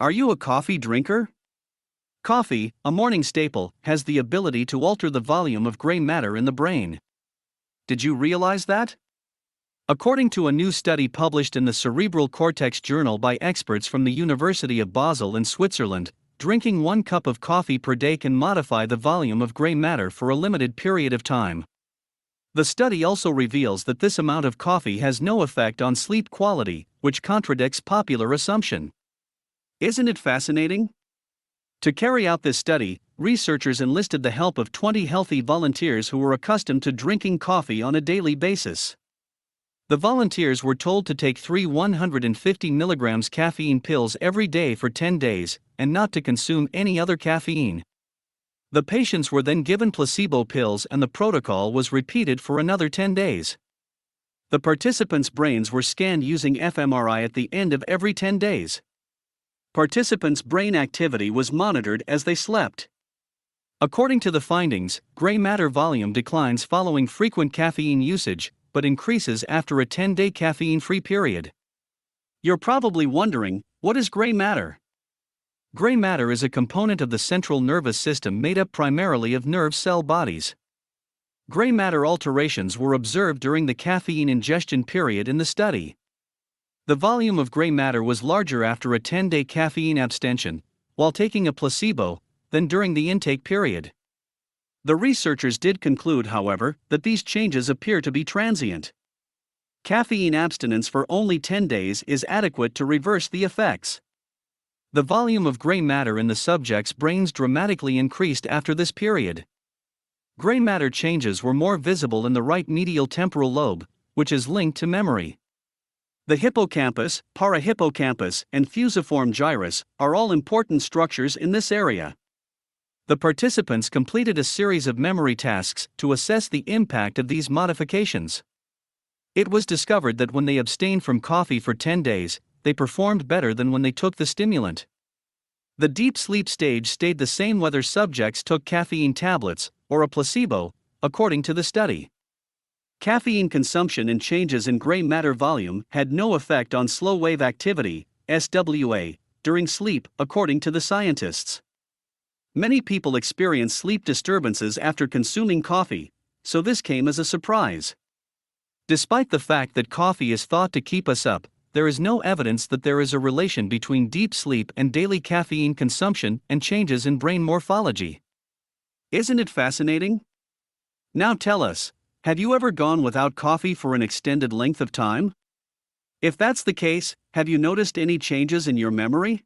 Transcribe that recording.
Are you a coffee drinker? Coffee, a morning staple, has the ability to alter the volume of gray matter in the brain. Did you realize that? According to a new study published in the Cerebral Cortex Journal by experts from the University of Basel in Switzerland, drinking 1 cup of coffee per day can modify the volume of gray matter for a limited period of time. The study also reveals that this amount of coffee has no effect on sleep quality, which contradicts popular assumption. Isn't it fascinating? To carry out this study, researchers enlisted the help of 20 healthy volunteers who were accustomed to drinking coffee on a daily basis. The volunteers were told to take 3 150 mg caffeine pills every day for 10 days, and not to consume any other caffeine. The patients were then given placebo pills and the protocol was repeated for another 10 days. The participants' brains were scanned using fMRI at the end of every 10 days. Participants' brain activity was monitored as they slept. According to the findings, gray matter volume declines following frequent caffeine usage, but increases after a 10-day caffeine-free period. You're probably wondering, what is gray matter? Gray matter is a component of the central nervous system made up primarily of nerve cell bodies. Gray matter alterations were observed during the caffeine ingestion period in the study. The volume of gray matter was larger after a 10-day caffeine abstention, while taking a placebo, than during the intake period. The researchers did conclude, however, that these changes appear to be transient. Caffeine abstinence for only 10 days is adequate to reverse the effects. The volume of gray matter in the subjects' brains dramatically increased after this period. Gray matter changes were more visible in the right medial temporal lobe, which is linked to memory. The hippocampus, parahippocampus, and fusiform gyrus are all important structures in this area. The participants completed a series of memory tasks to assess the impact of these modifications. It was discovered that when they abstained from coffee for 10 days, they performed better than when they took the stimulant. The deep sleep stage stayed the same whether subjects took caffeine tablets or a placebo, according to the study. Caffeine consumption and changes in gray matter volume had no effect on slow wave activity, SWA, during sleep, according to the scientists. Many people experience sleep disturbances after consuming coffee, so this came as a surprise. Despite the fact that coffee is thought to keep us up, there is no evidence that there is a relation between deep sleep and daily caffeine consumption and changes in brain morphology. Isn't it fascinating? Now tell us, have you ever gone without coffee for an extended length of time? If that's the case, have you noticed any changes in your memory?